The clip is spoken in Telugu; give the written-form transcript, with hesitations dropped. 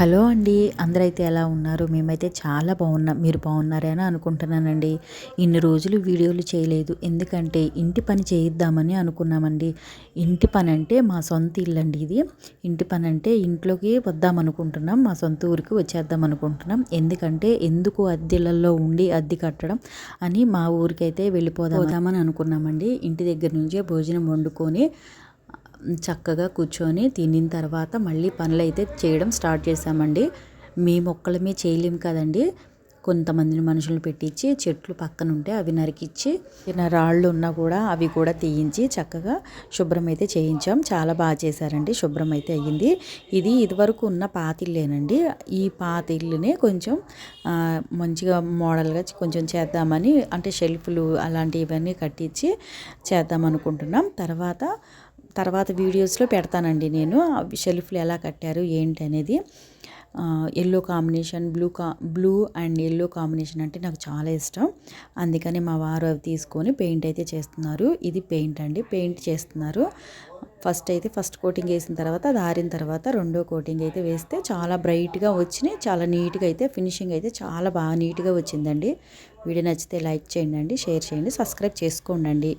హలో అండి. అందరైతే ఎలా ఉన్నారు? మేమైతే చాలా బాగున్నాం. మీరు బాగున్నారని అనుకుంటున్నానండి. ఇన్ని రోజులు వీడియోలు చేయలేదు. ఎందుకంటే ఇంటి పని చేయిద్దామని అనుకున్నామండి. ఇంటి పని అంటే మా సొంత ఇల్లండి ఇది. ఇంటి పని అంటే ఇంట్లోకి వద్దామనుకుంటున్నాం. మా సొంత ఊరికి వచ్చేద్దాం అనుకుంటున్నాం. ఎందుకు అద్దెలలో ఉండి అద్దె కట్టడం అని మా ఊరికైతే వెళ్ళిపోదామని అనుకున్నామండి. ఇంటి దగ్గర నుంచే భోజనం వండుకొని చక్కగా కూర్చొని తినిన తర్వాత మళ్ళీ పనులైతే చేయడం స్టార్ట్ చేసామండి. మేము ఒక్కళ్ళమే చేయలేం కదండి. కొంతమందిని మనుషులు పెట్టించి చెట్లు పక్కన ఉంటే అవి నరికిచ్చి రాళ్ళు ఉన్నా కూడా అవి కూడా తీయించి చక్కగా శుభ్రం అయితే చేయించాం. చాలా బాగా చేశారండి. శుభ్రం అయితే అయ్యింది. ఇదివరకు ఉన్న పాత ఇల్లేనండి. ఈ పాత ఇల్లునే కొంచెం మంచిగా మోడల్గా కొంచెం చేద్దామని, అంటే షెల్ఫ్లు అలాంటివన్నీ కట్టించి చేద్దాం అనుకుంటున్నాం. తర్వాత వీడియోస్లో పెడతానండి నేను షెల్ఫ్లు ఎలా కట్టారు ఏంటి అనేది. Yellow combination, blue and yellow combination అంటే నాకు చాలా ఇష్టం. అందుకని మా వారు అవి తీసుకొని పెయింట్ అయితే చేస్తున్నారు. ఇది పెయింట్ అండి, పెయింట్ చేస్తున్నారు. ఫస్ట్ కోటింగ్ వేసిన తర్వాత అది ఆరిన తర్వాత రెండో కోటింగ్ అయితే వేస్తే చాలా బ్రైట్గా వచ్చినాయి. చాలా నీట్గా అయితే ఫినిషింగ్ అయితే చాలా బాగా నీట్గా వచ్చిందండి. వీడియో నచ్చితే లైక్ చేయండి, షేర్ చేయండి, సబ్స్క్రైబ్ చేసుకోండి.